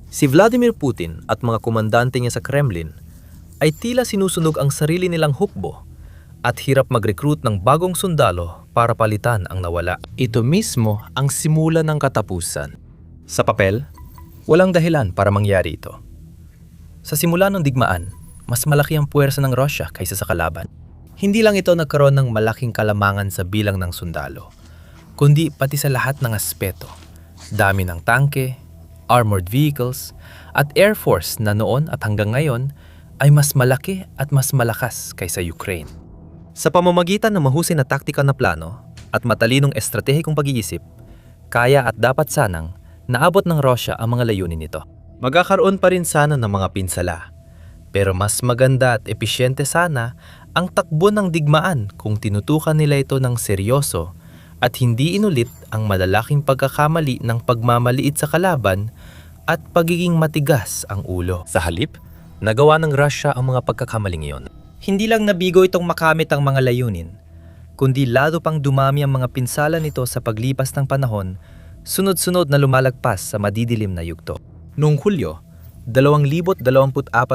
Si Vladimir Putin at mga komandante niya sa Kremlin ay tila sinusunog ang sarili nilang hukbo at hirap mag-recruit ng bagong sundalo para palitan ang nawala. Ito mismo ang simula ng katapusan. Sa papel, walang dahilan para mangyari ito. Sa simula ng digmaan, mas malaki ang puwersa ng Russia kaysa sa kalaban. Hindi lang ito nagkaroon ng malaking kalamangan sa bilang ng sundalo, kundi pati sa lahat ng aspeto. Dami ng tangke, armored vehicles, at Air Force na noon at hanggang ngayon ay mas malaki at mas malakas kaysa Ukraine. Sa pamamagitan ng mahusay na taktikal na plano at matalinong estratehikong pag-iisip, kaya at dapat sanang naabot ng Russia ang mga layunin nito. Magkakaroon pa rin sana ng mga pinsala, pero mas maganda at episyente sana ang takbo ng digmaan kung tinutukan nila ito ng seryoso at hindi inulit ang malalaking pagkakamali ng pagmamaliit sa kalaban at pagiging matigas ang ulo. Sa halip, nagawa ng Russia ang mga pagkakamaling iyon. Hindi lang nabigo itong makamit ang mga layunin, kundi lalo pang dumami ang mga pinsala nito sa paglipas ng panahon, sunod-sunod na lumalagpas sa madidilim na yugto. Noong Hulyo, 2024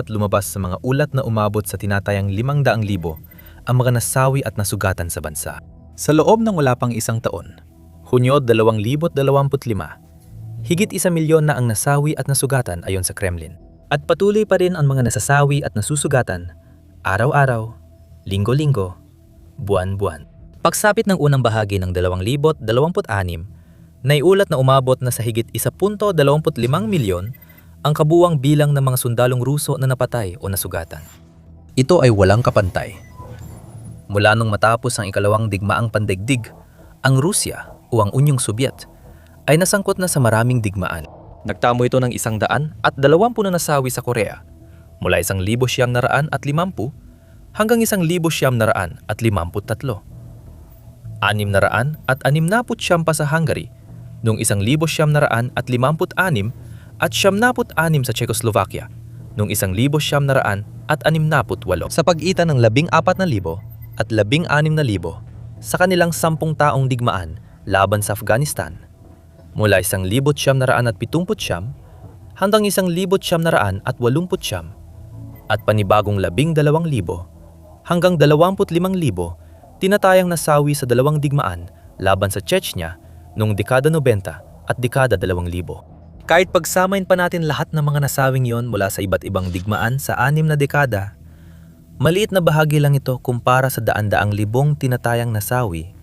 lumabas sa mga ulat na umabot sa tinatayang 500,000 ang mga nasawi at nasugatan sa bansa. Sa loob ng wala pang isang taon, Hunyo 2025, higit 1,000,000 na ang nasawi at nasugatan ayon sa Kremlin. At patuloy pa rin ang mga nasasawi at nasusugatan, araw-araw, linggo-linggo, buwan-buwan. Pagsapit ng unang bahagi ng 2026, naiulat na umabot na sa higit 1.25 milyon ang kabuuang bilang ng mga sundalong Ruso na napatay o nasugatan. Ito ay walang kapantay. Mula nung matapos ang ikalawang digmaang pandaigdig, ang Rusya o ang Unyong Sobyet ay nasangkot na sa maraming digmaan. Nagtamo ito ng 120 na nasawi sa Korea, mula 1,950 hanggang 1,953. 669 pa sa Hungary, noong 1,956 at 76 sa Czechoslovakia, noong 1,968. Sa pagitan ng 14,000 at 16,000 sa kanilang 10 taong digmaan laban sa Afghanistan, mula 1,979 hanggang 1,989 at panibagong 12,000 hanggang 25,000 tinatayang nasawi sa dalawang digmaan laban sa Chechnya noong dekada 90 at dekada 2000. Kahit pagsamain pa natin lahat ng mga nasawing yon mula sa iba't ibang digmaan sa 6 na dekada, maliit na bahagi lang ito kumpara sa daan-daang libong tinatayang nasawi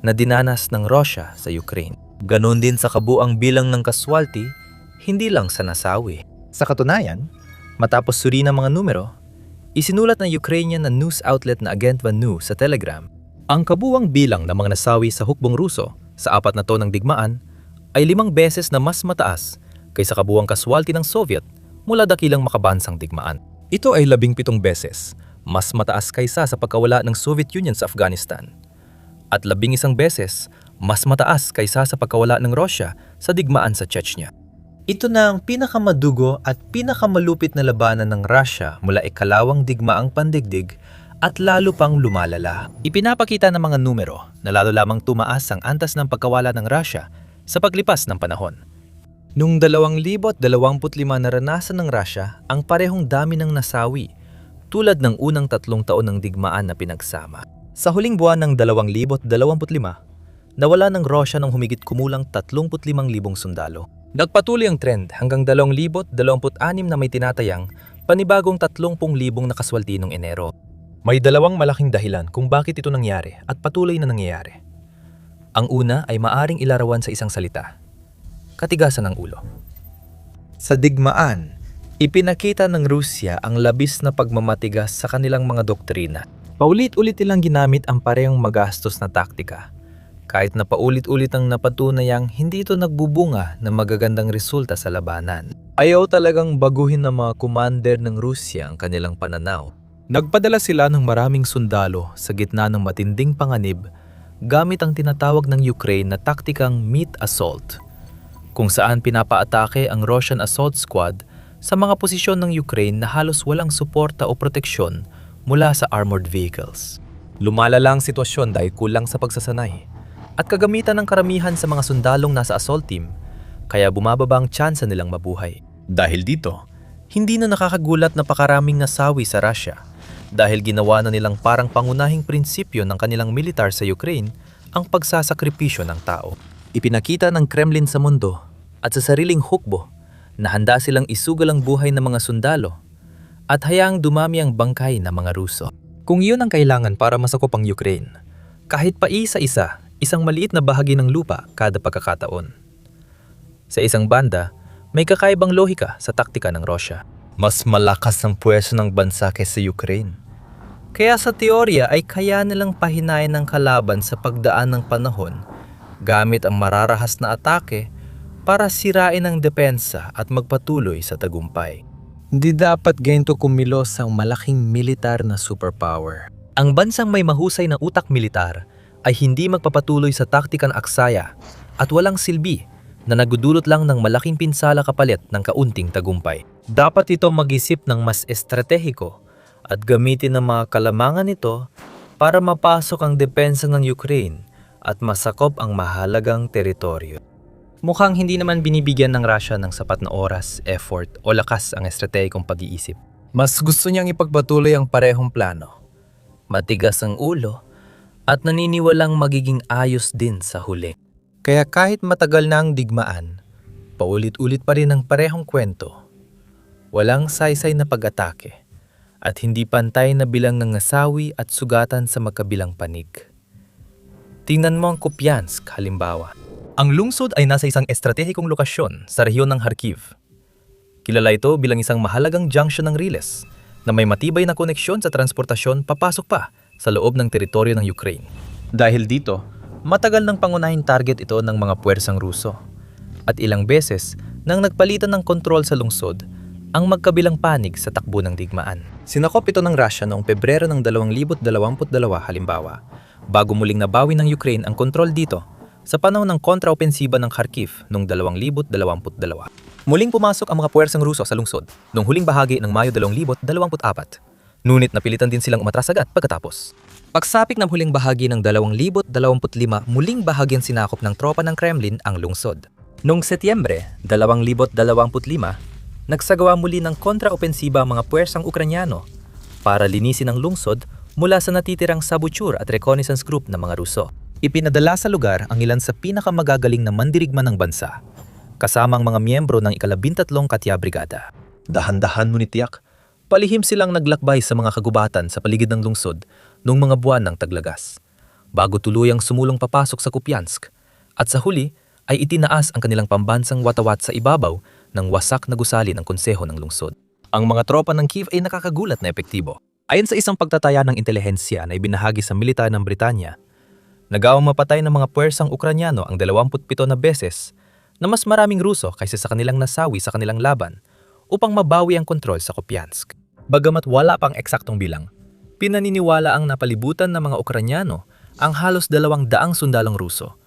na dinanas ng Russia sa Ukraine. Ganon din sa kabuang bilang ng casualty, hindi lang sa nasawi. Sa katunayan, matapos suriin ang mga numero, isinulat ng Ukrainian na news outlet na Agentva News sa Telegram, ang kabuang bilang ng mga nasawi sa hukbong Ruso sa 4 na taon ng digmaan ay 5 beses na mas mataas kaysa kabuang casualty ng Soviet mula dakilang makabansang digmaan. Ito ay 17 beses mas mataas kaysa sa pagkawala ng Soviet Union sa Afghanistan at 11 beses mas mataas kaysa sa pagkawala ng Russia sa digmaan sa Chechnya. Ito na ang pinakamadugo at pinakamalupit na labanan ng Russia mula ikalawang digmaang pandigdig at lalo pang lumalala. Ipinapakita ng mga numero na lalo lamang tumaas ang antas ng pagkawala ng Russia sa paglipas ng panahon. Noong 2025 naranasan ng Russia ang parehong dami ng nasawi tulad ng unang 3 taon ng digmaan na pinagsama. Sa huling buwan ng 2025, nawala ng Russia ng humigit kumulang 35,000 sundalo. Nagpatuloy ang trend hanggang 2026 na may tinatayang panibagong 30,000 na kaswalti noong Enero. May dalawang malaking dahilan kung bakit ito nangyari at patuloy na nangyayari. Ang una ay maaring ilarawan sa isang salita: katigasan ng ulo. Sa digmaan, ipinakita ng Rusya ang labis na pagmamatigas sa kanilang mga doktrina. Paulit-ulit nilang ginamit ang parehong magastos na taktika, kahit na paulit-ulit ang napatunayang hindi ito nagbubunga ng magagandang resulta sa labanan. Ayaw talagang baguhin ng mga commander ng Rusya ang kanilang pananaw. Nagpadala sila ng maraming sundalo sa gitna ng matinding panganib gamit ang tinatawag ng Ukraine na taktikang meat assault, kung saan pinapaatake ang Russian assault squad sa mga posisyon ng Ukraine na halos walang suporta o proteksyon mula sa armored vehicles. Lumalala ang sitwasyon dahil kulang sa pagsasanay at kagamitan ng karamihan sa mga sundalong nasa assault team, kaya bumababa ang tsansa nilang mabuhay. Dahil dito, hindi na nakakagulat na pakaraming nasawi sa Russia dahil ginawa na nilang parang pangunahing prinsipyo ng kanilang militar sa Ukraine ang pagsasakripisyo ng tao. Ipinakita ng Kremlin sa mundo at sa sariling hukbo na handa silang isugal ang buhay ng mga sundalo at hayaang dumami ang bangkay ng mga Ruso. Kung iyon ang kailangan para masakop ang Ukraine, kahit pa isa-isa, isang maliit na bahagi ng lupa kada pagkakataon. Sa isang banda, may kakaibang lohika sa taktika ng Russia. Mas malakas ang puwersa ng bansa kaysa Ukraine. Kaya sa teorya ay kaya nilang pahinayan ng kalaban sa pagdaan ng panahon gamit ang mararahas na atake para sirain ang depensa at magpatuloy sa tagumpay. Hindi dapat ganito kumilos ang malaking militar na superpower. Ang bansang may mahusay na utak militar ay hindi magpapatuloy sa taktikang aksaya at walang silbi na nagudulot lang ng malaking pinsala kapalit ng kaunting tagumpay. Dapat ito mag-isip ng mas estratehiko at gamitin ang mga kalamangan nito para mapasok ang depensa ng Ukraine at masakop ang mahalagang teritoryo. Mukhang hindi naman binibigyan ng Russia ng sapat na oras, effort o lakas ang estratehikong pag-iisip. Mas gusto niyang ipagpatuloy ang parehong plano. Matigas ang ulo at naniniwalang magiging ayos din sa huli. Kaya kahit matagal na ang digmaan, paulit-ulit pa rin ang parehong kwento. Walang saysay na pag-atake at hindi pantay na bilang ng nasawi at sugatan sa magkabilang panig. Tingnan mo ang Kupiansk halimbawa. Ang lungsod ay nasa isang estratehikong lokasyon sa rehiyon ng Kharkiv. Kilala ito bilang isang mahalagang junction ng riles na may matibay na koneksyon sa transportasyon papasok pa sa loob ng teritoryo ng Ukraine. Dahil dito, matagal ng pangunahing target ito ng mga puwersang Ruso. At ilang beses nang nagpalitan ng kontrol sa lungsod ang magkabilang panig sa takbo ng digmaan. Sinakop ito ng Russia noong Pebrero ng 2022 halimbawa, bago muling nabawi ng Ukraine ang kontrol dito sa panahon ng kontraopensiba ng Kharkiv noong 2022. Muling pumasok ang mga puwersang Ruso sa lungsod noong huling bahagi ng Mayo 2024. Ngunit napilitan din silang umatras agad pagkatapos. Pagsapit ng huling bahagi ng 2025, muling bahagyang sinakop ng tropa ng Kremlin ang lungsod. Noong Setyembre 2025, nagsagawa muli ng kontraopensiba ang mga puwersang Ukranyano para linisin ang lungsod mula sa natitirang saboteur at reconnaissance group ng mga Ruso. Ipinadala sa lugar ang ilan sa pinakamagagaling na mandirigma ng bansa, kasama ang mga miyembro ng ika-13 Katya Brigada. Dahan-dahan ngunit tiyak, palihim silang naglakbay sa mga kagubatan sa paligid ng lungsod noong mga buwan ng taglagas, bago tuluyang sumulong papasok sa Kupiansk, at sa huli ay itinaas ang kanilang pambansang watawat sa ibabaw ng wasak na gusali ng konseho ng lungsod. Ang mga tropa ng Kiev ay nakakagulat na epektibo. Ayon sa isang pagtataya ng intelihensya na ibinahagi sa militar ng Britanya, nagawang mapatay ng mga puwersang Ukranyano ang 27 na beses na mas maraming Ruso kaysa sa kanilang nasawi sa kanilang laban upang mabawi ang kontrol sa Kupiansk. Bagamat wala pang eksaktong bilang, pinaniniwala ang napalibutan ng mga Ukranyano ang halos 200 sundalong Ruso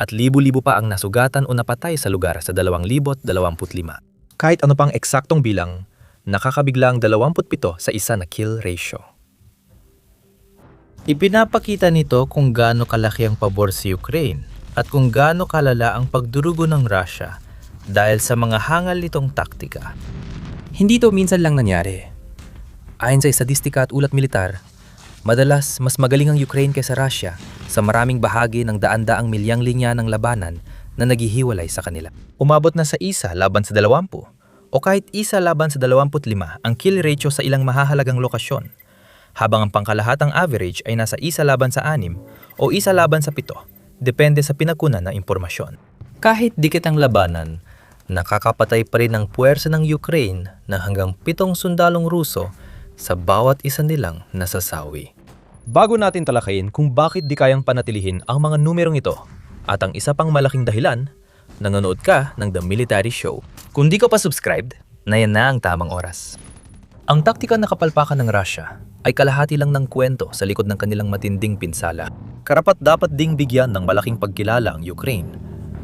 at libu-libo pa ang nasugatan o napatay sa lugar sa 2025. Kahit ano pang eksaktong bilang, nakakabigla ang 27 sa isa na kill ratio. Ipinapakita nito kung gaano kalaki ang pabor sa Ukraine at kung gaano kalala ang pagdurugo ng Russia dahil sa mga hangal nitong taktika. Hindi ito minsan lang nangyari. Ayon sa estadistika at ulat militar, madalas mas magaling ang Ukraine kaysa Russia sa maraming bahagi ng daan-daang milyang linya ng labanan na naghihiwalay sa kanila. Umabot na sa 1 laban sa 20 o kahit 1 laban sa 25 ang kill ratio sa ilang mahahalagang lokasyon, habang ang pangkalahatang average ay nasa 1 laban sa 6 o 1 laban sa 7, depende sa pinakunan na impormasyon. Kahit dikit ang labanan, nakakapatay pa rin ang puwersa ng Ukraine na hanggang 7 sundalong Ruso sa bawat isa nilang nasasawi. Bago natin talakayin kung bakit di kayang panatilihin ang mga numerong ito at ang isa pang malaking dahilan, nanonood ka ng The Military Show. Kung di ka pa subscribed, na yan na ang tamang oras. Ang taktika na kapalpakan ng Russia ay kalahati lang ng kwento sa likod ng kanilang matinding pinsala. Karapat-dapat ding bigyan ng malaking pagkilala ang Ukraine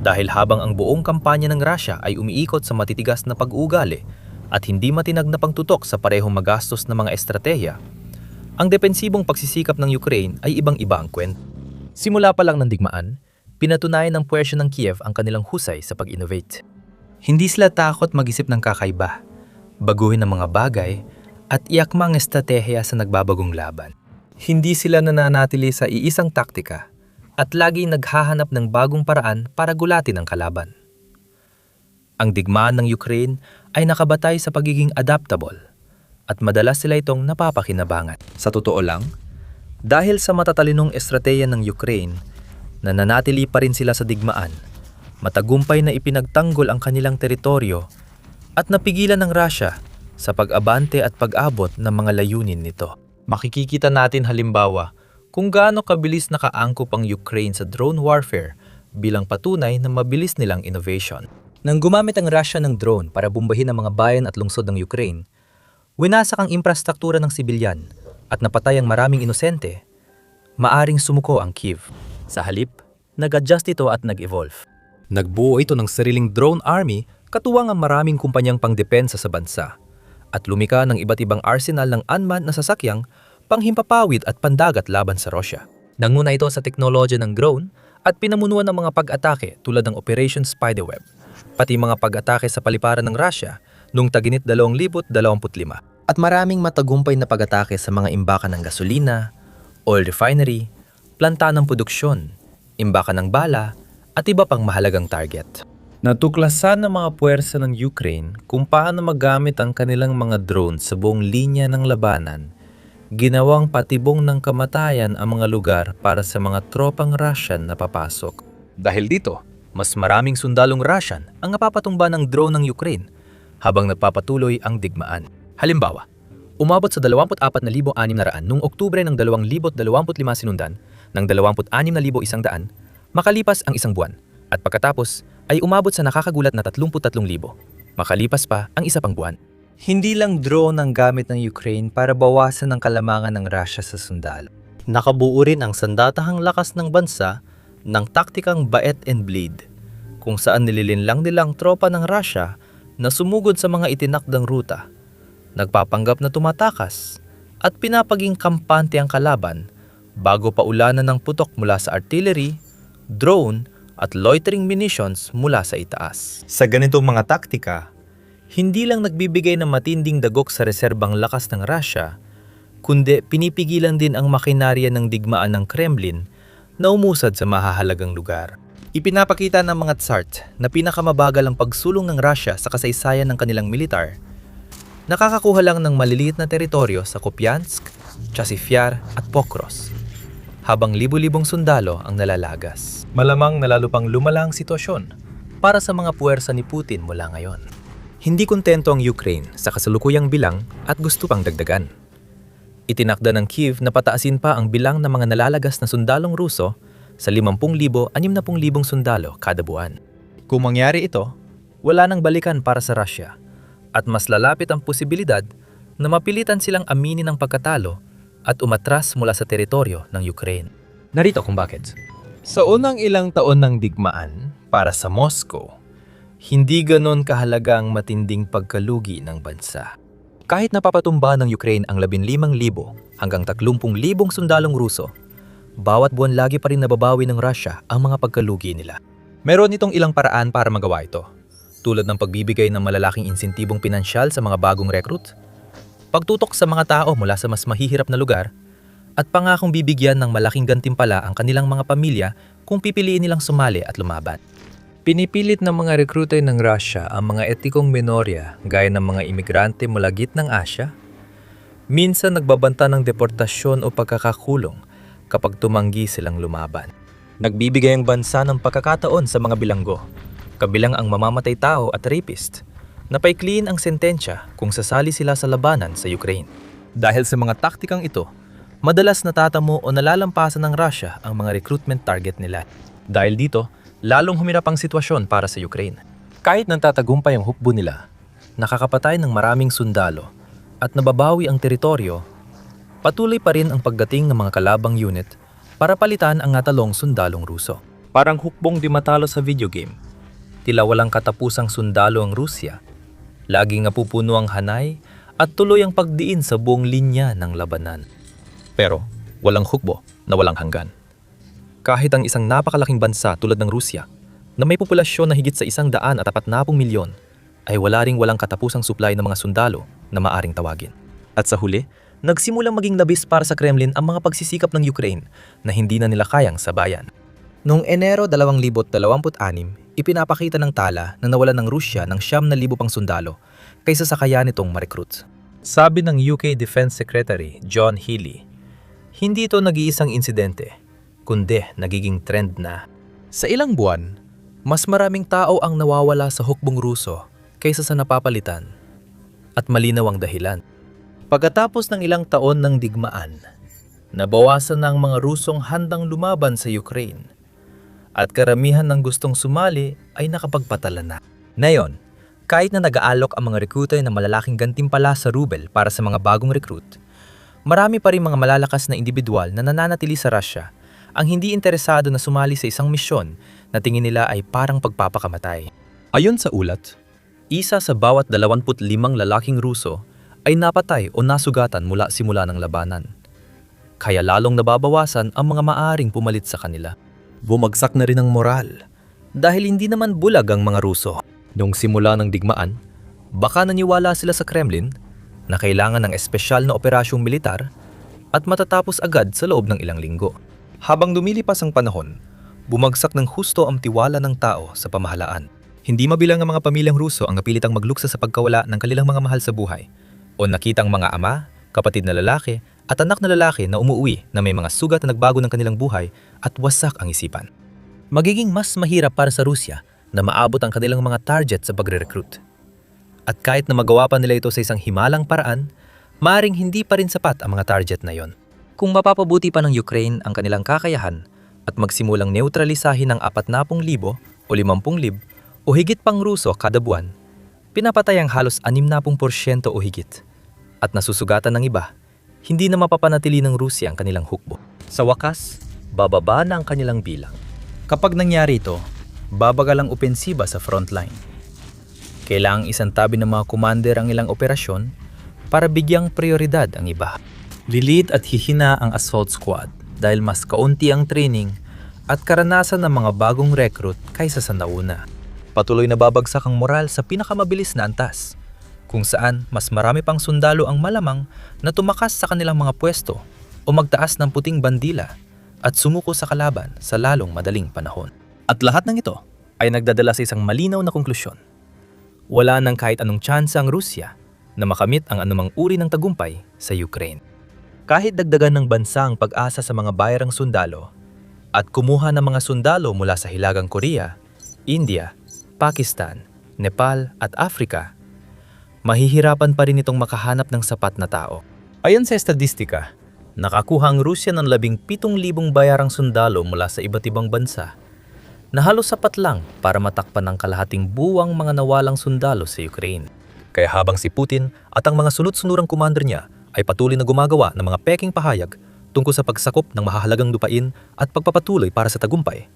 dahil habang ang buong kampanya ng Russia ay umiikot sa matitigas na pag-uugali at hindi matinag na pangtutok sa parehong magastos na mga estratehiya, ang depensibong pagsisikap ng Ukraine ay ibang-iba ang kwento. Simula pa lang ng digmaan, pinatunayan ng puwersya ng Kiev ang kanilang husay sa pag-innovate. Hindi sila takot mag-isip ng kakaiba, baguhin ang mga bagay, at iakma ang estratehiya sa nagbabagong laban. Hindi sila nananatili sa iisang taktika at lagi naghahanap ng bagong paraan para gulatin ang kalaban. Ang digmaan ng Ukraine ay nakabatay sa pagiging adaptable at madalas sila itong napapakinabangan. Sa totoo lang, dahil sa matatalinong estratehiya ng Ukraine, nananatili pa rin sila sa digmaan, matagumpay na ipinagtanggol ang kanilang teritoryo at napigilan ng Russia sa pag-abante at pag-abot ng mga layunin nito. Makikita natin halimbawa kung gaano kabilis nakaangkop ang Ukraine sa drone warfare bilang patunay na mabilis nilang innovation. Nang gumamit ang Russia ng drone para bombahin ang mga bayan at lungsod ng Ukraine, winasak ang infrastruktura ng sibilyan at napatay ang maraming inosente, maaring sumuko ang Kyiv. Sa halip, nag-adjust ito at nag-evolve. Nagbuo ito ng sariling drone army katuwang ang maraming kumpanyang pangdepensa sa bansa at lumika ng iba't ibang arsenal ng unmanned na sasakyang panghimpapawid at pandagat laban sa Russia. Nanguna ito sa teknolohiya ng drone at pinamunuan ng mga pag-atake tulad ng Operation Spiderweb, pati mga pag-atake sa paliparan ng Russia noong taginit 2025. At maraming matagumpay na pag-atake sa mga imbakan ng gasolina, oil refinery, planta ng produksyon, imbakan ng bala, at iba pang mahalagang target. Natuklasan ng mga puwersa ng Ukraine kung paano magamit ang kanilang mga drones sa buong linya ng labanan. Ginawang patibong ng kamatayan ang mga lugar para sa mga tropang Russian na papasok. Dahil dito, mas maraming sundalong Russian ang napapatumba ng drone ng Ukraine habang nagpapatuloy ang digmaan. Halimbawa, umabot sa 24,600 noong Oktubre ng 2025 sinundan ng 26,100 makalipas ang isang buwan at pagkatapos ay umabot sa nakakagulat na 33,000 makalipas pa ang isa pang buwan. Hindi lang drone ang gamit ng Ukraine para bawasan ang kalamangan ng Russia sa sundalo. Nakabuo rin ang sandatahang lakas ng bansa ng taktikang bait and bleed, kung saan nililinlang nilang tropa ng Russia na sumugod sa mga itinakdang ruta, nagpapanggap na tumatakas at pinapaging kampante ang kalaban bago paulanan ng putok mula sa artillery, drone at loitering munitions mula sa itaas. Sa ganitong mga taktika, hindi lang nagbibigay ng matinding dagok sa reserbang lakas ng Russia, kundi pinipigilan din ang makinarya ng digmaan ng Kremlin na umusad sa mahahalagang lugar. Ipinapakita ng mga tsart na pinakamabagal ang pagsulong ng Russia sa kasaysayan ng kanilang militar. Nakakakuha lang ng maliliit na teritoryo sa Kupiansk, Chasiv-Yar at Pokros, habang libu-libong sundalo ang nalalagas. Malamang na lalo pang lumala ang sitwasyon para sa mga puwersa ni Putin mula ngayon. Hindi kontento ang Ukraine sa kasalukuyang bilang at gusto pang dagdagan. Itinakda ng Kyiv na pataasin pa ang bilang ng mga nalalagas na sundalong Ruso sa 50,000-60,000 sundalo kada buwan. Kung mangyari ito, wala nang balikan para sa Russia at mas lalapit ang posibilidad na mapilitan silang aminin ang pagkatalo at umatras mula sa teritoryo ng Ukraine. Narito kung bakit. Sa unang ilang taon ng digmaan para sa Moscow, hindi ganon kahalaga ang matinding pagkalugi ng bansa. Kahit napapatumba ng Ukraine ang 15,000 hanggang 30,000 sundalong Ruso, bawat buwan lagi pa rin nababawi ng Russia ang mga pagkalugi nila. Meron itong ilang paraan para magawa ito, tulad ng pagbibigay ng malalaking insentibong pinansyal sa mga bagong recruit, pagtutok sa mga tao mula sa mas mahihirap na lugar, at pangakong bibigyan ng malaking gantimpala ang kanilang mga pamilya kung pipiliin nilang sumali at lumaban. Pinipilit ng mga rekruter ng Russia ang mga etikong minorya gaya ng mga imigrante mula gitnang Asya. Minsan nagbabanta ng deportasyon o pagkakakulong kapag tumanggi silang lumaban. Nagbibigay ang bansa ng pagkakataon sa mga bilanggo, kabilang ang mamamatay tao at rapist, na paikliin ang sentensya kung sasali sila sa labanan sa Ukraine. Dahil sa mga taktikang ito, madalas natatamo o nalalampasan ng Russia ang mga recruitment target nila. Dahil dito, lalong humirap ang sitwasyon para sa Ukraine. Kahit nagtatagumpay ang hukbo nila, nakakapatay ng maraming sundalo at nababawi ang teritoryo, patuloy pa rin ang pagdating ng mga kalabang unit para palitan ang natalong sundalong Ruso. Parang hukbong di matalo sa video game. Tila walang katapusang sundalo ang Rusya. Laging napupuno ang hanay at tuloy ang pagdiin sa buong linya ng labanan. Pero walang hukbo na walang hanggan. Kahit ang isang napakalaking bansa tulad ng Rusya, na may populasyon na higit sa 140 milyon, ay walang katapusang supply ng mga sundalo na maaring tawagin. At sa huli, nagsimulang maging labis para sa Kremlin ang mga pagsisikap ng Ukraine na hindi na nila kayang sabayan. Noong Enero 2026, ipinapakita ng tala na nawalan ng Rusya ng 9,000 pang sundalo kaysa sa kaya nitong ma-recruit. Sabi ng UK Defense Secretary John Healey, hindi ito nag-iisang insidente, kundi nagiging trend na. Sa ilang buwan, mas maraming tao ang nawawala sa hukbong Ruso kaysa sa napapalitan, at malinaw ang dahilan. Pagkatapos ng ilang taon ng digmaan, nabawasan na ang mga Rusong handang lumaban sa Ukraine, at karamihan ng gustong sumali ay nakapagpatala na. Ngayon, kahit na nag-aalok ang mga recruiter ng malalaking gantimpala sa ruble para sa mga bagong recruit, marami pa rin mga malalakas na individual na nananatili sa Russia ang hindi interesado na sumali sa isang misyon na tingin nila ay parang pagpapakamatay. Ayon sa ulat, isa sa bawat 25 lalaking Ruso ay napatay o nasugatan mula simula ng labanan. Kaya lalong nababawasan ang mga maaring pumalit sa kanila. Bumagsak na rin ang moral dahil hindi naman bulag ang mga Ruso. Noong simula ng digmaan, baka naniwala sila sa Kremlin na kailangan ng espesyal na operasyong militar at matatapos agad sa loob ng ilang linggo. Habang lumilipas ang panahon, bumagsak ng husto ang tiwala ng tao sa pamahalaan. Hindi mabilang ang mga pamilyang Ruso ang napilitang magluksa sa pagkawala ng kanilang mga mahal sa buhay o nakitang mga ama, kapatid na lalaki at anak na lalaki na umuwi na may mga sugat na nagbago ng kanilang buhay at wasak ang isipan. Magiging mas mahirap para sa Rusya na maabot ang kanilang mga target sa pagre-recruit. At kahit na magawa pa nila ito sa isang himalang paraan, maaaring hindi pa rin sapat ang mga target na yon. Kung mapapabuti pa ng Ukraine ang kanilang kakayahan at magsimulang neutralisahin ng 40,000 o 50,000 o higit pang Ruso kada buwan, pinapatay ang halos 60% o higit. At nasusugatan ng iba, hindi na mapapanatili ng Rusya ang kanilang hukbo. Sa wakas, bababa na ang kanilang bilang. Kapag nangyari ito, babagal ang opensiba sa frontline. Kailangang isantabi ng mga commander ang ilang operasyon para bigyang prioridad ang iba. Lilit at hihina ang assault squad dahil mas kaunti ang training at karanasan ng mga bagong recruit kaysa sa nauna. Patuloy na babagsak ang moral sa pinakamabilis na antas, kung saan mas marami pang sundalo ang malamang na tumakas sa kanilang mga pwesto o magtaas ng puting bandila at sumuko sa kalaban sa lalong madaling panahon. At lahat ng ito ay nagdadala sa isang malinaw na konklusyon. Wala nang kahit anong tsansa ang Rusya na makamit ang anumang uri ng tagumpay sa Ukraine. Kahit dagdagan ng bansa ang pag-asa sa mga bayarang sundalo at kumuha ng mga sundalo mula sa Hilagang Korea, India, Pakistan, Nepal at Africa, mahihirapan pa rin itong makahanap ng sapat na tao. Ayon sa estadistika, nakakuha ang Rusya ng 17,000 bayarang sundalo mula sa iba't ibang bansa na halos sapat lang para matakpan ng kalahating buwang mga nawalang sundalo sa Ukraine. Kaya habang si Putin at ang mga sunod-sunurang commander niya ay patuloy na gumagawa ng mga peking pahayag tungkol sa pagsakop ng mahahalagang lupain at pagpapatuloy para sa tagumpay,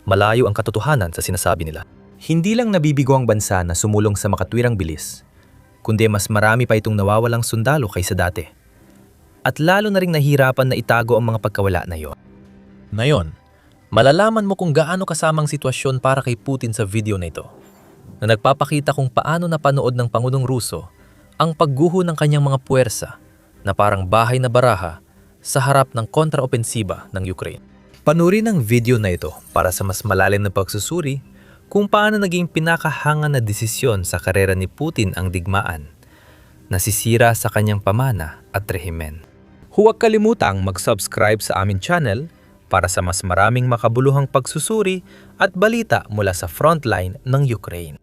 malayo ang katotohanan sa sinasabi nila. Hindi lang nabibigo ang bansa na sumulong sa makatwirang bilis, kundi mas marami pa itong nawawalang sundalo kaysa dati. At lalo na ring nahirapan na itago ang mga pagkawala na yon. Ngayon, malalaman mo kung gaano kasamang sitwasyon para kay Putin sa video na ito, na nagpapakita kung paano napanood ng Pangulong Ruso ang pagguho ng kanyang mga puwersa na parang bahay na baraha sa harap ng kontraopensiba ng Ukraine. Panurin ang video na ito para sa mas malalim na pagsusuri kung paano naging pinakahanga na desisyon sa karera ni Putin ang digmaan, nasisira sa kanyang pamana at rehimen. Huwag kalimutang mag-subscribe sa aming channel para sa mas maraming makabuluhang pagsusuri at balita mula sa frontline ng Ukraine.